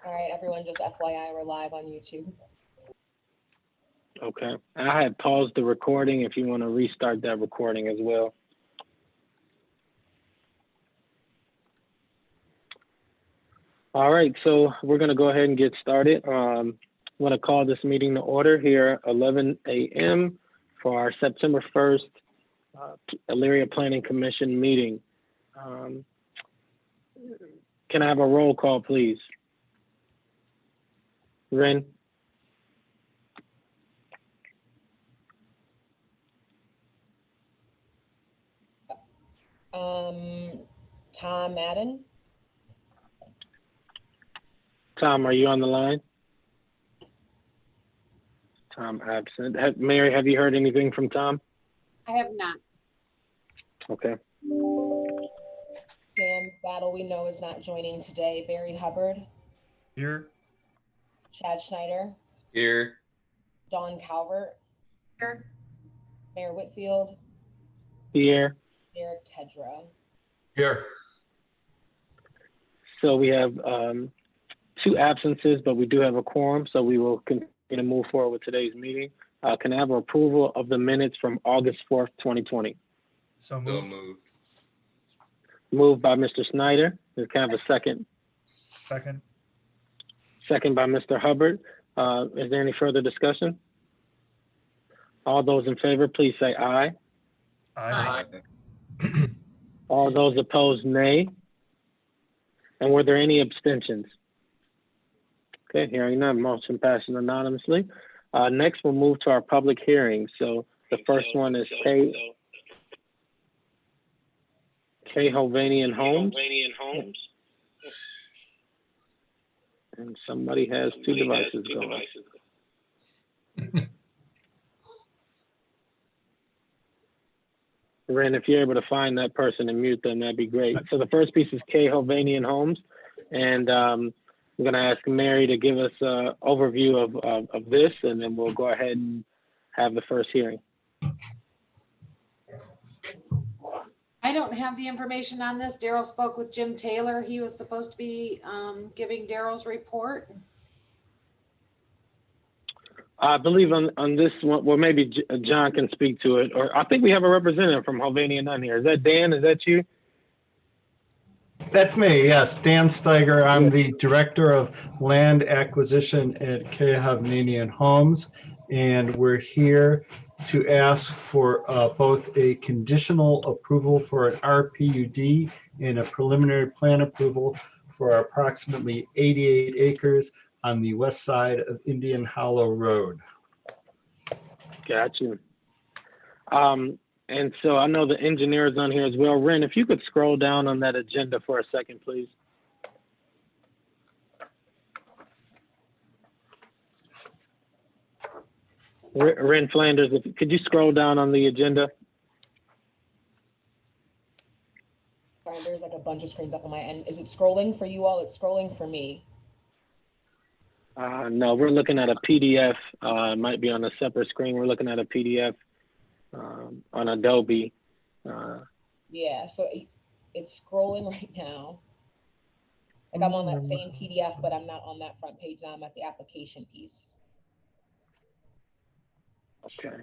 All right, everyone, just FYI, we're live on YouTube. Okay. I had paused the recording if you want to restart that recording as well. All right, so we're going to go ahead and get started. I'm going to call this meeting to order here 11 a.m. for our September 1st Elyria Planning Commission meeting. Can I have a roll call, please? Ren? Tom Madden. Tom, are you on the line? Tom absent. Mary, have you heard anything from Tom? I have not. Okay. Sam Battle, we know, is not joining today. Barry Hubbard. Here. Chad Schneider. Here. Dawn Calvert. Here. Mayor Whitfield. Here. Derek Tedra. Here. So we have 2 absences, but we do have a quorum, so we will continue to move forward with today's meeting. Can I have approval of the minutes from August 4th, 2020? So So moved. moved. Moved by Mr. Snyder. Can I have a second? Second. Second by Mr. Hubbard. Is there any further discussion? All those in favor, please say aye. Aye. All those opposed, nay. And were there any abstentions? Okay, hearing none, motion passes anonymously. Next, we'll move to our public hearing. So the first one is K. Hovanian Homes. And somebody has 2 devices going. Ren, if you're able to find that person and mute them, that'd be great. So the first piece is K. Hovanian Homes. And I'm going to ask Mary to give us an overview of this, and then we'll go ahead and have the first hearing. I don't have the information on this. Daryl spoke with Jim Taylor. He was supposed to be giving Daryl's report. I believe on this one, well, maybe John can speak to it, or I think we have a representative from Hovanian on here. Is that Dan? Is that you? That's me, yes. Dan Steiger. I'm the Director of Land Acquisition at K. Hovnanian Homes, and we're here to ask for both a conditional approval for an RPUD and a preliminary plan approval for approximately 88 acres on the west side of Indian Hollow Road. Got you. And so I know the engineer is on here as well. Ren, if you could scroll down on that agenda for a second, please. Ren Flanders, could you scroll down on the agenda? Sorry, there's like a bunch of screens up on my end. Is it scrolling for you all? It's scrolling for me. No, we're looking at a PDF. It might be on a separate screen. We're looking at a PDF on Adobe. Yeah, so it's scrolling right now. Like I'm on that same PDF, but I'm not on that front page now. I'm at the application piece. Okay.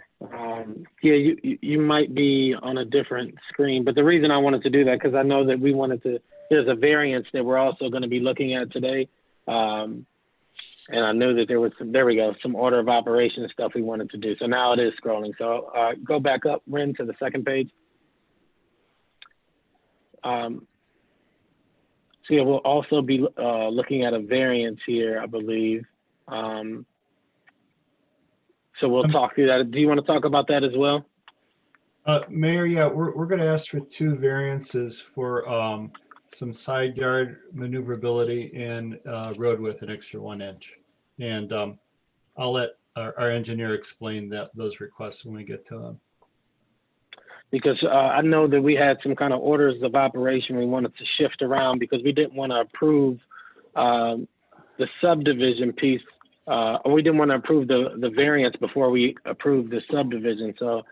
Yeah, you might be on a different screen, but the reason I wanted to do that, because I know that we wanted to, there's a variance that we're also going to be looking at today. And I knew that there was some, there we go, some order of operation stuff we wanted to do. So now it is scrolling. So go back up, Ren, to the second page. So yeah, we'll also be looking at a variance here, I believe. So we'll talk through that. Do you want to talk about that as well? Mayor, yeah, we're going to ask for 2 variances for some side yard maneuverability and road width an extra 1 inch. And I'll let our engineer explain those requests when we get to them. Because I know that we had some kind of orders of operation we wanted to shift around because we didn't want to approve the subdivision piece, or we didn't want to approve the variance before we approved the subdivision. So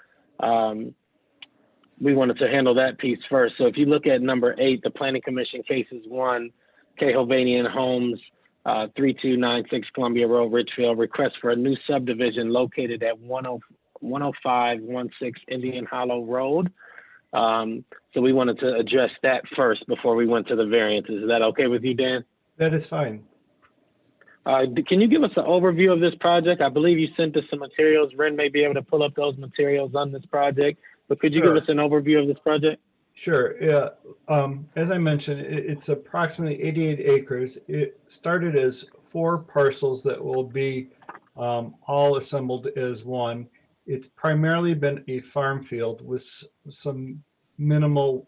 we wanted to handle that piece first. So if you look at number 8, the Planning Commission cases 1, K. Hovanian Homes, 3296 Columbia Road, Richfield. Request for a new subdivision located at 10516 Indian Hollow Road. So we wanted to address that first before we went to the variances. Is that okay with you, Dan? That is fine. Can you give us an overview of this project? I believe you sent us some materials. Ren may be able to pull up those materials on this project, but could you Sure. give us an overview of this project? Sure. Yeah. As I mentioned, it's approximately 88 acres. It started as 4 parcels that will be all assembled as one. It's primarily been a farm field with some minimal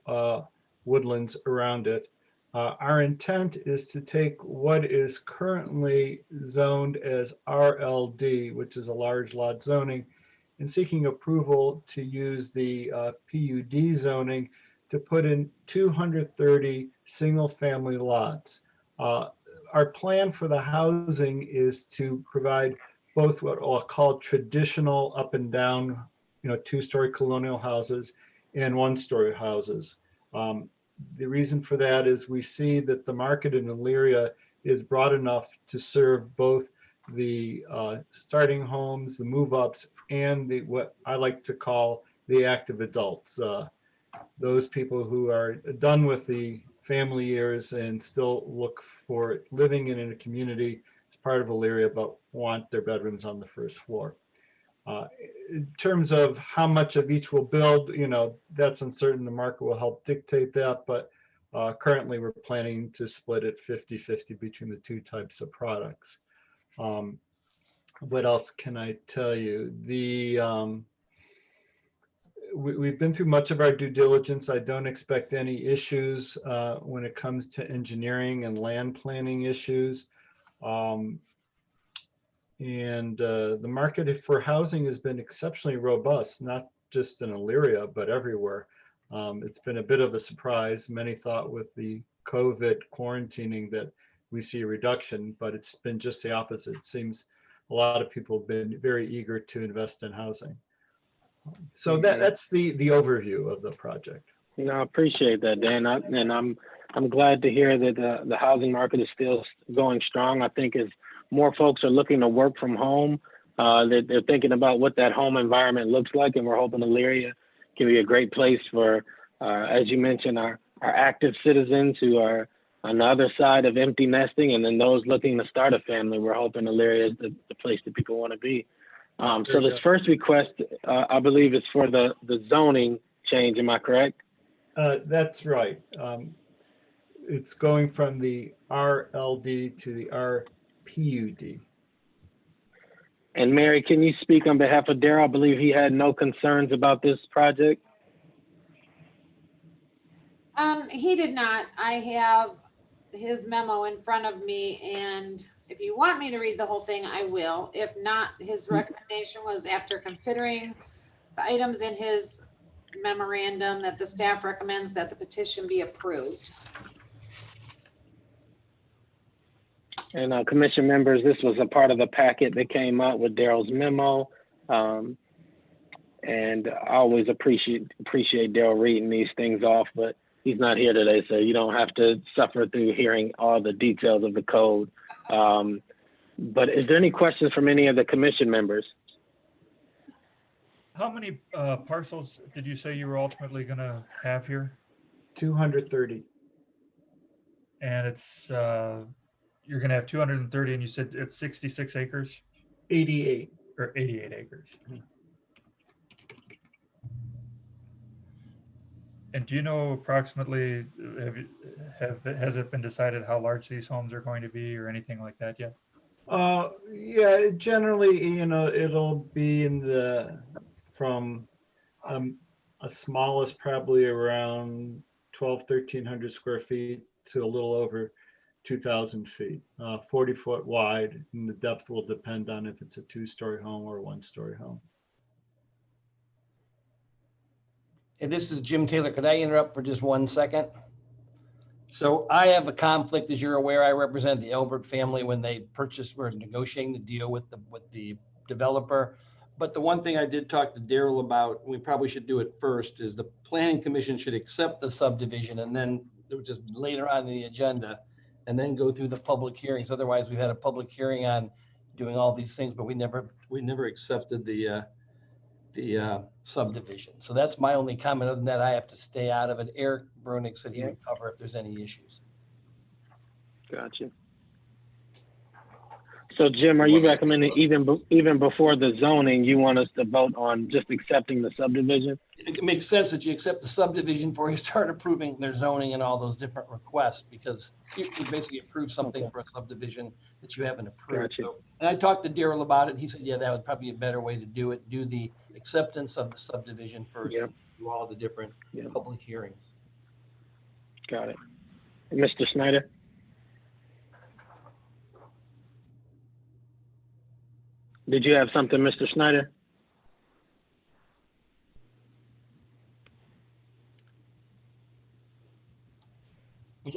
woodlands around it. Our intent is to take what is currently zoned as RLD, which is a large lot zoning, and seeking approval to use the PUD zoning to put in 230 single-family lots. Our plan for the housing is to provide both what I'll call traditional up and down, 2-story colonial houses and 1-story houses. The reason for that is we see that the market in Elyria is broad enough to serve both the starting homes, the move-ups, and the what I like to call the active adults. Those people who are done with the family years and still look for living in a community as part of Elyria, but want their bedrooms on the first floor. In terms of how much of each we'll build, that's uncertain. The market will help dictate that, but currently we're planning to split it 50-50 between the 2 types of products. What else can I tell you? We've been through much of our due diligence. I don't expect any issues when it comes to engineering and land planning issues. The market for housing has been exceptionally robust, not just in Elyria, but everywhere. It's been a bit of a surprise. Many thought with the COVID quarantining that we see a reduction, but it's been just the opposite. It seems a lot of people have been very eager to invest in housing. So that's the overview of the project. I appreciate that, Dan. I'm glad to hear that the housing market is still going strong. I think as more folks are looking to work from home, they're thinking about what that home environment looks like, and we're hoping Elyria can be a great place for, as you mentioned, our active citizens who are on the other side of empty nesting, and then those looking to start a family. We're hoping Elyria is the place that people want to be. So this first request, I believe, is for the zoning change. Am I correct? That's right. It's going from the RLD to the RPUD. And Mary, can you speak on behalf of Daryl? I believe he had no concerns about this project. He did not. I have his memo in front of me, and if you want me to read the whole thing, I will. If not, his recommendation was, after considering the items in his memorandum, that the staff recommends that the petition be approved. And commission members, this was a part of the packet that came out with Daryl's memo. And I always appreciate Daryl reading these things off, but he's not here today, so you don't have to suffer through hearing all the details of the code. But is there any questions from any of the commission members? How many parcels did you say you were ultimately going to have here? 230. And it's you're going to have 230, and you said it's 66 acres? 88. Or 88 acres. Mhm. And do you know approximately, has it been decided how large these homes are going to be or anything like that yet? Yeah, generally, it'll be from a smallest probably around 1,300 square feet to a little over 2,000 feet, 40 foot wide, and the depth will depend on if it's a 2-story home or a 1-story home. Hey, this is Jim Taylor. Could I interrupt for just 1 second? So I have a conflict, as you're aware. I represent the Elbert family when they purchased, we're negotiating the deal with the developer. But the one thing I did talk to Daryl about, we probably should do it first, is the planning commission should accept the subdivision, and then just later on in the agenda, and then go through the public hearings. Otherwise, we've had a public hearing on doing all these things, but we never accepted the subdivision. So that's my only comment. Other than that, I have to stay out of it. Eric Brunig said he would cover if there's any issues. Gotcha. So Jim, are you recommending even before the zoning, you want us to vote on just accepting the subdivision? It makes sense that you accept the subdivision before you start approving their zoning and all those different requests, because you basically approve something for a subdivision that you haven't approved. Gotcha. So, and I talked to Daryl about it. He said, yeah, that would probably be a better way to do it. Do the acceptance of the subdivision first, Yep. do all the different Yep. public hearings. Got it. Mr. Snyder? Did you have something, Mr. Snyder?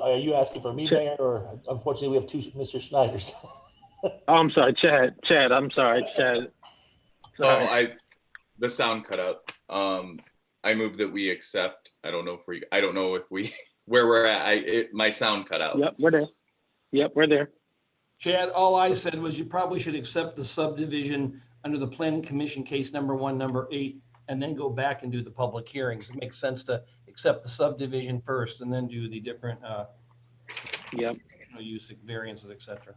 Are you asking for me, Mayor, or unfortunately we have two Mr. Schneiders? Oh, I'm sorry, Chad. I'm sorry, Chad. Sorry. Oh, the sound cut out. I move that we accept. I don't know if we where we're at. My sound cut out. Yep, we're there. Yep, we're there. Chad, all I said was you probably should accept the subdivision under the planning commission case number 1, number 8, and then go back and do the public hearings. It makes sense to accept the subdivision first and then do the different use variances, etc.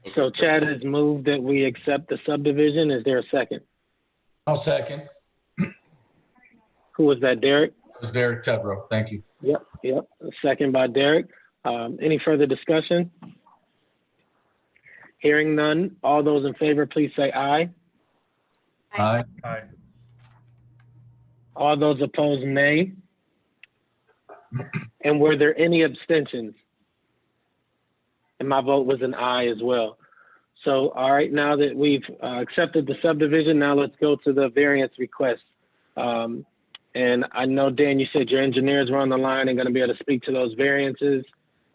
Okay. So Chad has moved that we accept the subdivision. Is there a second? I'll second. Who was that, Derek? It was Derek Tedrow. Thank you. Yep. A second by Derek. Any further discussion? Hearing none. All those in favor, please say aye. Aye. Aye. All those opposed, nay. And were there any abstentions? And my vote was an aye as well. So, all right, now that we've accepted the subdivision, now let's go to the variance request. And I know, Dan, you said your engineers were on the line and going to be able to speak to those variances.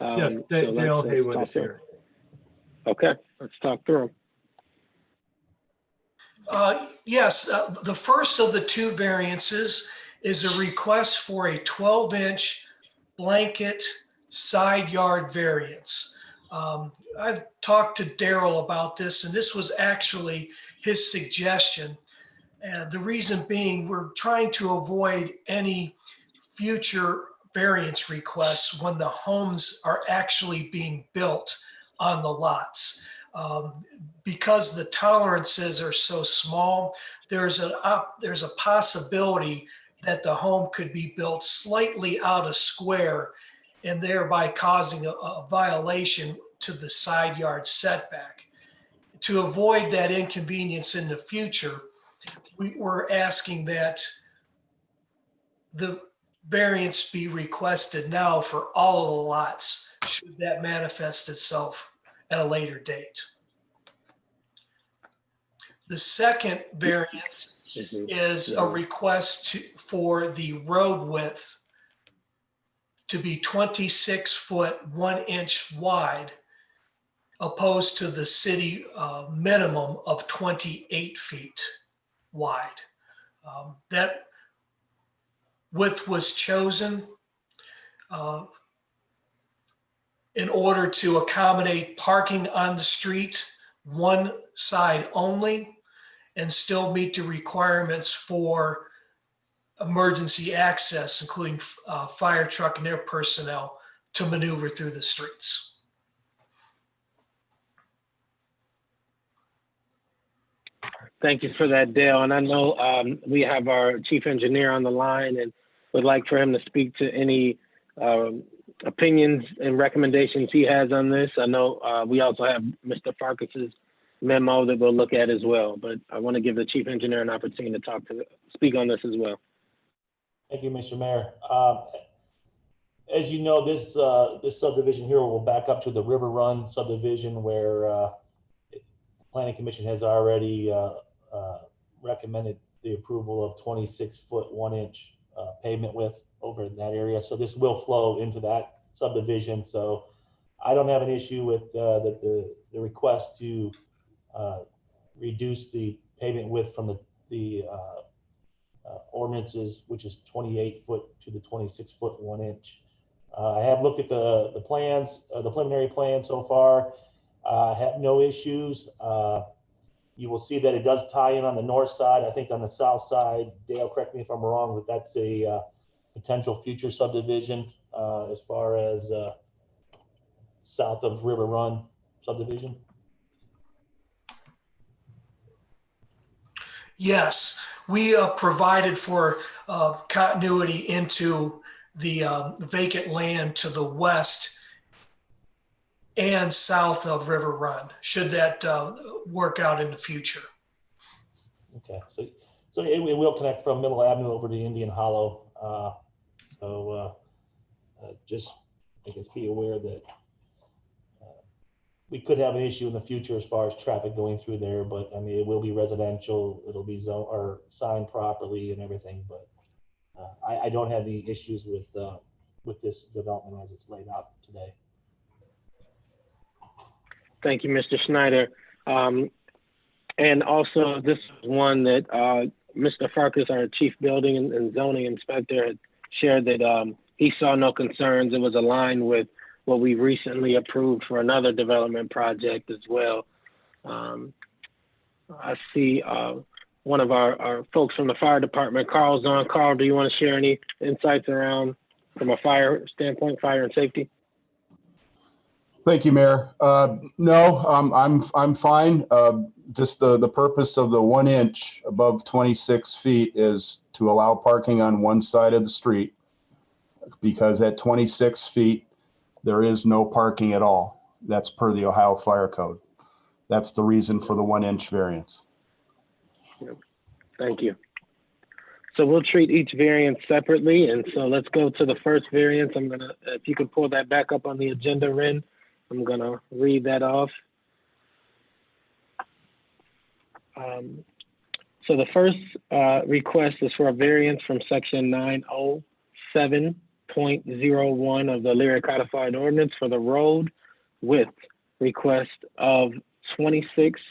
Yes, So Dale let's Haywood talk is through here. Okay, let's talk through them. Yes, the first of the two variances is a request for a 12-inch blanket side yard variance. I've talked to Daryl about this, and this was actually his suggestion. And the reason being, we're trying to avoid any future variance requests when the homes are actually being built on the lots. Because the tolerances are so small, there's a possibility that the home could be built slightly out of square and thereby causing a violation to the side yard setback. To avoid that inconvenience in the future, we were asking that the variance be requested now for all of the lots, should that manifest itself at a later date. The second variance is a request for the road width to be 26 foot 1 inch wide, opposed to the city minimum of 28 feet wide. That width was chosen in order to accommodate parking on the street, one side only, and still meet the requirements for emergency access, including fire truck and their personnel to maneuver through the streets. Thank you for that, Dale. And I know we have our chief engineer on the line and would like for him to speak to any opinions and recommendations he has on this. I know we also have Mr. Farkas's memo that we'll look at as well, but I want to give the chief engineer an opportunity to speak on this as well. Thank you, Mr. Mayor. As you know, this subdivision here will back up to the River Run subdivision where the Planning Commission has already recommended the approval of 26 foot 1 inch pavement width over in that area. So this will flow into that subdivision. So I don't have an issue with the request to reduce the pavement width from the ordinances, which is 28 foot to the 26 foot 1 inch. I have looked at the plans, the preliminary plan so far. Have no issues. You will see that it does tie in on the north side. I think on the south side, Dale, correct me if I'm wrong, but that's a potential future subdivision as far as south of River Run subdivision. Yes, we provided for continuity into the vacant land to the west and south of River Run, should that work out in the future. Okay, so it will connect from Middle Avenue over to Indian Hollow. Just, I guess, be aware that we could have an issue in the future as far as traffic going through there, but I mean, it will be residential, it'll be zone or signed properly and everything, but I don't have any issues with this development as it's laid out today. Thank you, Mr. Schneider. And also, this is one that Mr. Farkas, our chief building and zoning inspector, had shared that he saw no concerns. It was aligned with what we recently approved for another development project as well. I see one of our folks from the fire department, Carl's on. Carl, do you want to share any insights around, from a fire standpoint, fire and safety? Thank you, Mayor. No, I'm fine. Just the purpose of the 1 inch above 26 feet is to allow parking on one side of the street, because at 26 feet, there is no parking at all. That's per the Ohio Fire Code. That's the reason for the 1 inch variance. Thank you. So we'll treat each variance separately. And so let's go to the first variance. I'm gonna, if you can pull that back up on the agenda, Ren, I'm gonna read that off. So the first request is for a variance from section 907.01 of the Elyria Codified Ordinance for the road width request of 26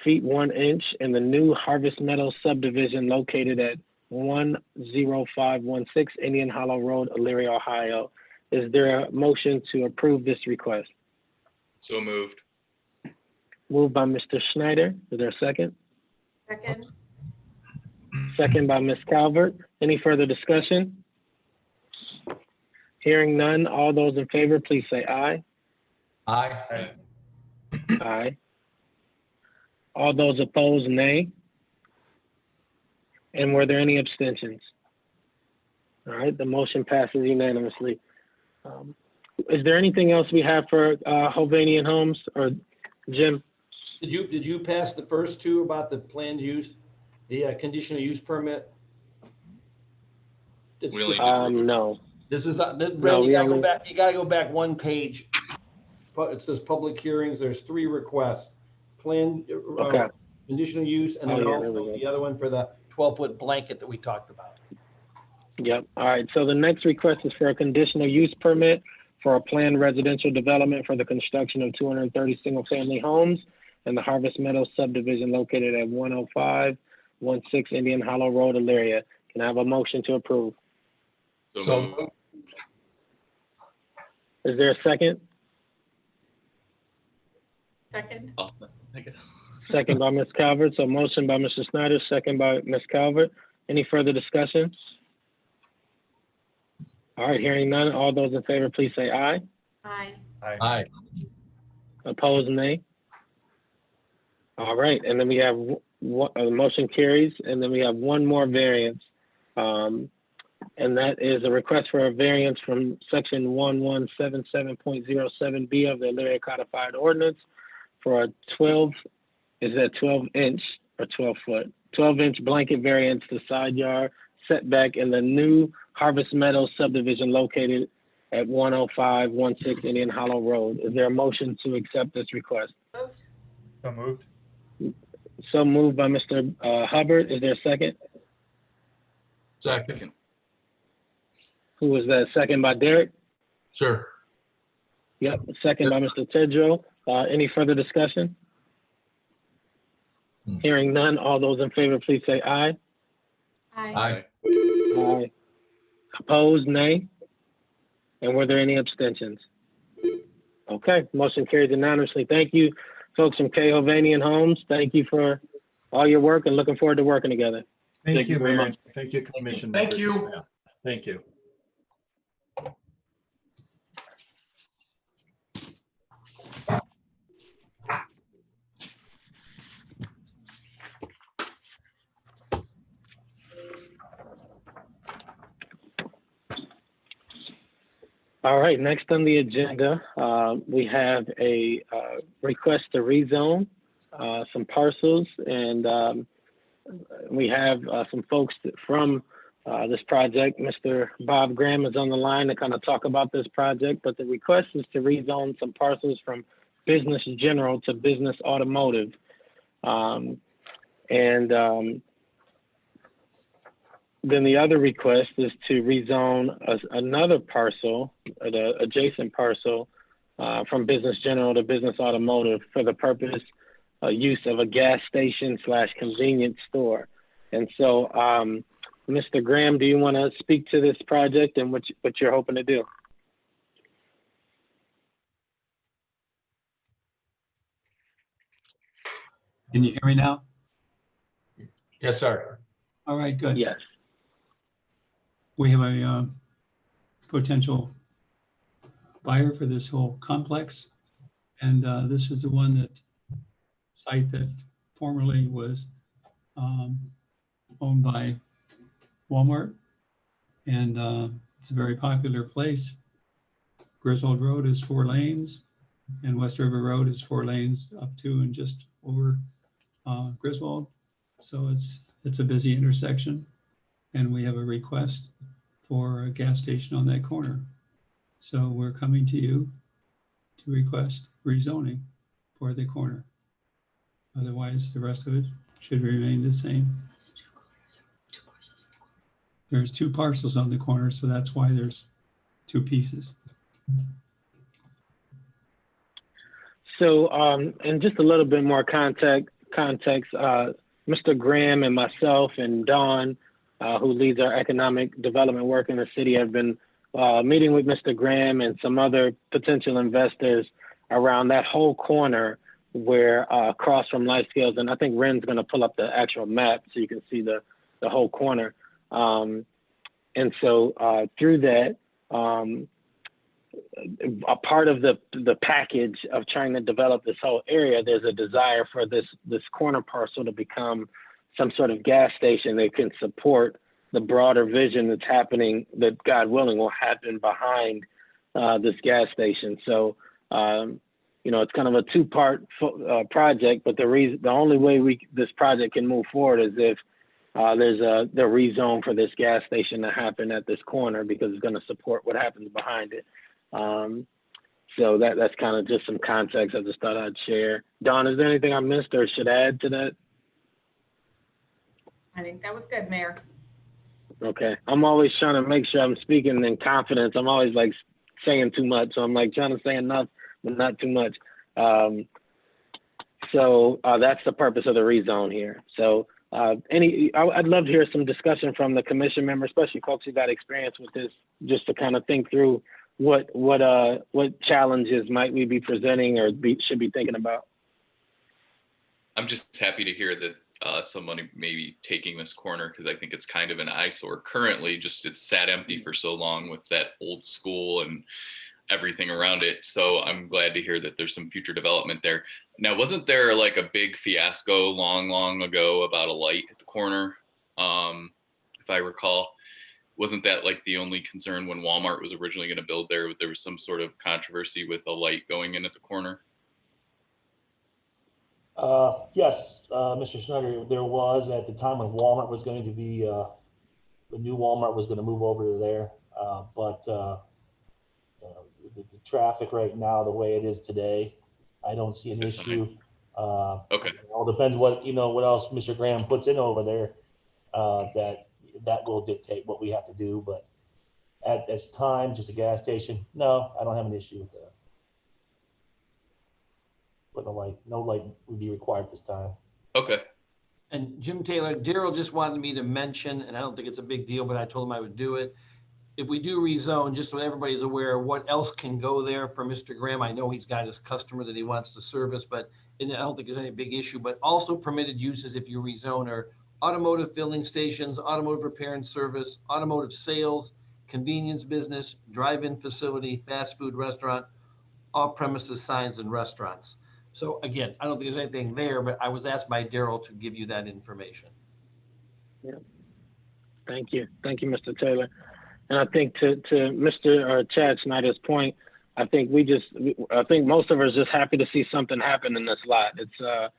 feet 1 inch in the new Harvest Meadows subdivision located at 10516 Indian Hollow Road, Elyria, Ohio. Is there a motion to approve this request? So moved. Moved by Mr. Schneider. Is there a second? Second. Second by Ms. Calvert. Any further discussion? Hearing none, all those in favor, please say aye. Aye. Aye. All those opposed, nay. And were there any abstentions? All right, the motion passes unanimously. Is there anything else we have for Hovanian Homes, or Jim? Did you pass the first two about the planned use, the conditional use permit? No. This is not, Brent, No, you gotta go back one page. It says public hearings, there's 3 requests. Plan, Okay. conditional use, and then also the other one for the 12-foot blanket that we talked about. Yep. All right. So the next request is for a conditional use permit for a planned residential development for the construction of 230 single-family homes in the Harvest Meadows subdivision located at 10516 Indian Hollow Road, Elyria. Can I have a motion to approve? So moved. Is there a second? Second. Oh, okay. Second by Ms. Calvert. So motion by Mr. Snyder, second by Ms. Calvert. Any further discussion? All right, hearing none, all those in favor, please say aye. Aye. Aye. Opposed, nay. All right, and then we have the motion carries, and then we have one more variance. And that is a request for a variance from section 1177.07B of the Elyria Codified Ordinance for a 12 inch or 12 foot, 12-inch blanket variance to side yard setback in the new Harvest Meadows subdivision located at 10516 Indian Hollow Road. Is there a motion to accept this request? Moved. So moved. So moved by Mr. Hubbard. Is there a second? Second. Who was that? Second by Derek? Sure. Yep, second by Mr. Tedrow. Any further discussion? Hearing none, all those in favor, please say aye. Aye. Aye. Aye. Opposed, nay? And were there any abstentions? Okay, motion carries unanimously. Thank you, folks from K. Hovnanian Homes. Thank you for all your work and looking forward to working together. Thank you, very Mayor. much. Thank you, Commission Thank members. you. Yeah, thank you. All right, next on the agenda, we have a request to rezone some parcels, and we have some folks from this project. Mr. Bob Graham is on the line to kind of talk about this project, but the request is to rezone some parcels from business general to business automotive. Then the other request is to rezone another parcel, the adjacent parcel, from business general to business automotive for the purpose use of a gas station / convenience store. And so, Mr. Graham, do you want to speak to this project and what you're hoping to do? Can you hear me now? Yes, sir. All right, good. Yes. We have a potential buyer for this whole complex. And this is the site that formerly was owned by Walmart. And it's a very popular place. Griswold Road is 4 lanes and West River Road is 4 lanes up to and just over Griswold. So it's a busy intersection. And we have a request for a gas station on that corner. So we're coming to you to request rezoning for the corner. Otherwise, the rest of it should remain the same. There's 2 parcels on the corner, so that's why there's 2 pieces. So, and just a little bit more context, Mr. Graham and myself and Dawn, who leads our economic development work in the city, have been meeting with Mr. Graham and some other potential investors around that whole corner where across from Life Skills, and I think Ren's going to pull up the actual map so you can see the whole corner. And so through that, a part of the package of trying to develop this whole area, there's a desire for this corner parcel to become some sort of gas station that can support the broader vision that's happening, that God willing will happen behind this gas station. So, it's kind of a 2-part project, but the only way this project can move forward is if there's the rezone for this gas station to happen at this corner, because it's going to support what happens behind it. So that's kind of just some context I just thought I'd share. Dawn, is there anything I missed or should add to that? I think that was good, Mayor. Okay. I'm always trying to make sure I'm speaking in confidence. I'm always like saying too much. So I'm like trying to say enough, but not too much. So that's the purpose of the rezone here. So I'd love to hear some discussion from the commission members, especially folks who got experience with this, just to kind of think through what challenges might we be presenting or should be thinking about. I'm just happy to hear that somebody may be taking this corner, because I think it's kind of an eyesore currently. Just it's sat empty for so long with that old school and everything around it. So I'm glad to hear that there's some future development there. Now, wasn't there like a big fiasco long ago about a light at the corner? If I recall, wasn't that like the only concern when Walmart was originally going to build there? There was some sort of controversy with a light going in at the corner. Yes, Mr. Snyder, there was at the time when Walmart was going to be, the new Walmart was going to move over to there. But the traffic right now, the way it is today, I don't see an issue. Okay. It all depends what else Mr. Graham puts in over there, that will dictate what we have to do. But at this time, just a gas station, no, I don't have an issue with that. But no light would be required this time. Okay. And Jim Taylor, Daryl just wanted me to mention, and I don't think it's a big deal, but I told him I would do it. if we do rezone, just so everybody's aware, what else can go there for Mr. Graham? I know he's got his customer that he wants to service, but and I don't think there's any big issue, but also permitted uses if you rezone are automotive filling stations, automotive repair and service, automotive sales, convenience business, drive-in facility, fast food restaurant, off-premises signs and restaurants. So again, I don't think there's anything there, but I was asked by Daryl to give you that information. Yeah. Thank you, Mr. Taylor. And I think to Mr. Chad Snyder's point, I think most of us are just happy to see something happen in this lot. It's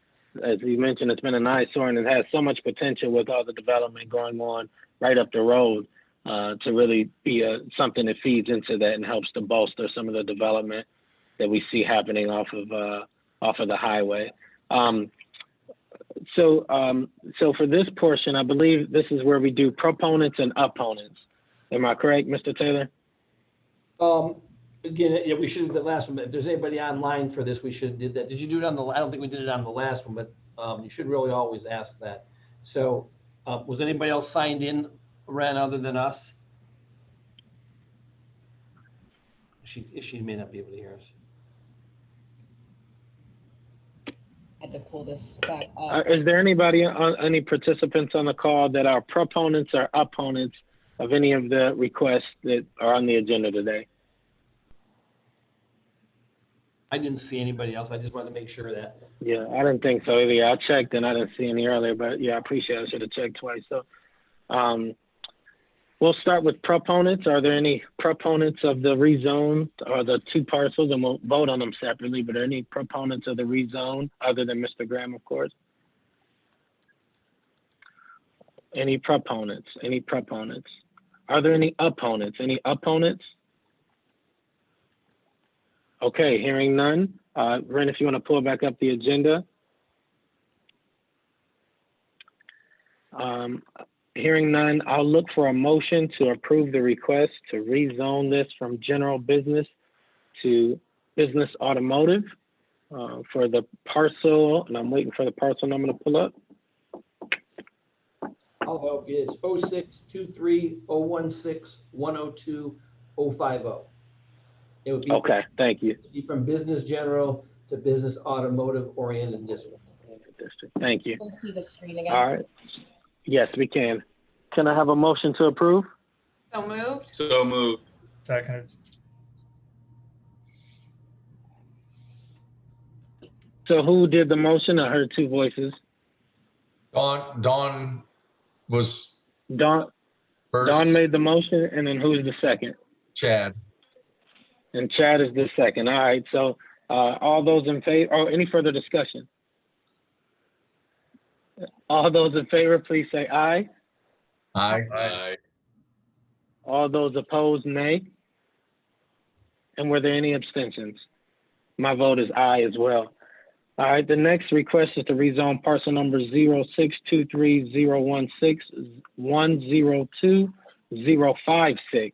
as you mentioned, it's been an eyesore and it has so much potential with all the development going on right up the road to really be something that feeds into that and helps to bolster some of the development that we see happening off of the highway. So for this portion, I believe this is where we do proponents and opponents. Am I correct, Mr. Taylor? Again, yeah, we should have the last one, but if there's anybody online for this, we should have did that. Did you do it on the, I don't think we did it on the last one, but you should really always ask that. So was anybody else signed in, Ren, other than us? She may not be able to hear us. I had to pull this back up. Is there any participants on the call that are proponents or opponents of any of the requests that are on the agenda today? I didn't see anybody else. I just wanted to make sure that. Yeah, I didn't think so either. I checked and I didn't see any earlier, but yeah, I appreciate it. I should have checked twice. So we'll start with proponents. Are there any proponents of the rezone or the two parcels? And we'll vote on them separately, but are there any proponents of the rezone other than Mr. Graham, of course? Any proponents? Any proponents? Are there any opponents? Any opponents? Okay, hearing none. Ren, if you want to pull back up the agenda. Hearing none, I'll look for a motion to approve the request to rezone this from general business to business automotive for the parcel, and I'm waiting for the parcel number to pull up. I'll help you. It's 062301610250. It would be Okay, thank you. from business general to business automotive oriented district. Thank you. Can you see the screen again? All right. Yes, we can. Can I have a motion to approve? So moved. So moved. Seconded. So who did the motion? I heard two voices. Dawn was Dawn first. made the motion, and then who's the second? Chad. And Chad is the second. All right. So all those in favor, or any further discussion? All those in favor, please say aye. Aye. Aye. All those opposed, nay. And were there any abstentions? My vote is aye as well. All right, the next request is to rezone parcel number 06230161020056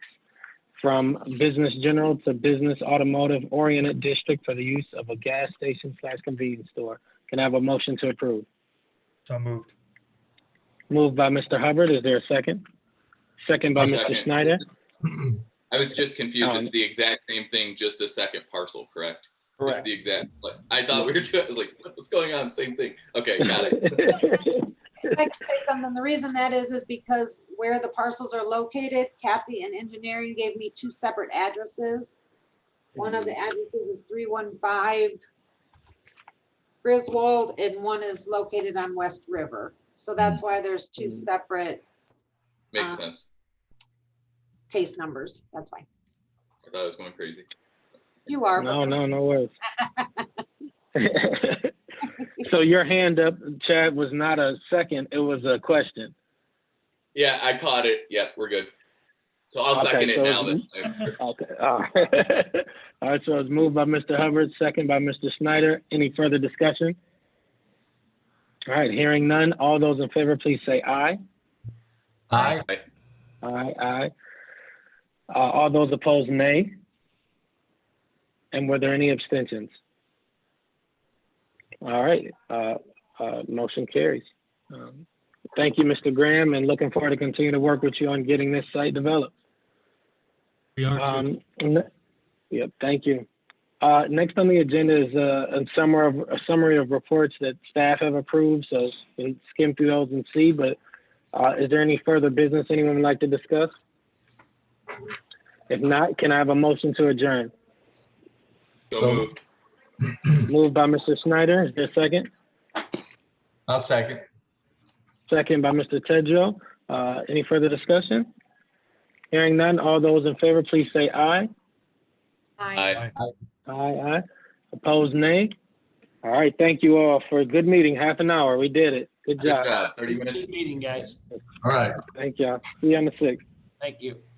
from business general to business automotive oriented district for the use of a gas station / convenience store. Can I have a motion to approve? So moved. Moved by Mr. Hubbard. Is there a second? Second by Mr. Second. Snyder. I was just confused. It's the exact same thing, just a second parcel, correct? Correct. It's the exact, I thought we were doing, I was like, what's going on? Same thing. Okay, got it. If I can say something, the reason that is because where the parcels are located, Kathy in engineering gave me two separate addresses. One of the addresses is 315 Griswold and one is located on West River. So that's why there's two separate Makes sense. case numbers. That's why. I thought I was going crazy. You are. No worries. So your hand up, Chad, was not a second, it was a question. Yeah, I caught it. Yeah, we're good. So I'll second it now. Okay. All right, so it's moved by Mr. Hubbard, second by Mr. Snyder. Any further discussion? All right, hearing none. All those in favor, please say aye. Aye. Aye. All those opposed, nay. And were there any abstentions? All right, motion carries. Thank you, Mr. Graham, and looking forward to continue to work with you on getting this site developed. We are too. Yep, thank you. Next on the agenda is a summary of reports that staff have approved, so you can skim through those and see, but is there any further business anyone would like to discuss? If not, can I have a motion to adjourn? So moved. Moved by Mr. Snyder, is there a second? I'll second. Second by Mr. Tedrow. Any further discussion? Hearing none, all those in favor, please say aye. Aye. Aye. Opposed, nay. All right, thank you all for a good meeting, half an hour. We did it. Good Good job. job. 30 minutes. Good meeting, guys. All right. Thank y'all. See you on the 6th. Thank you.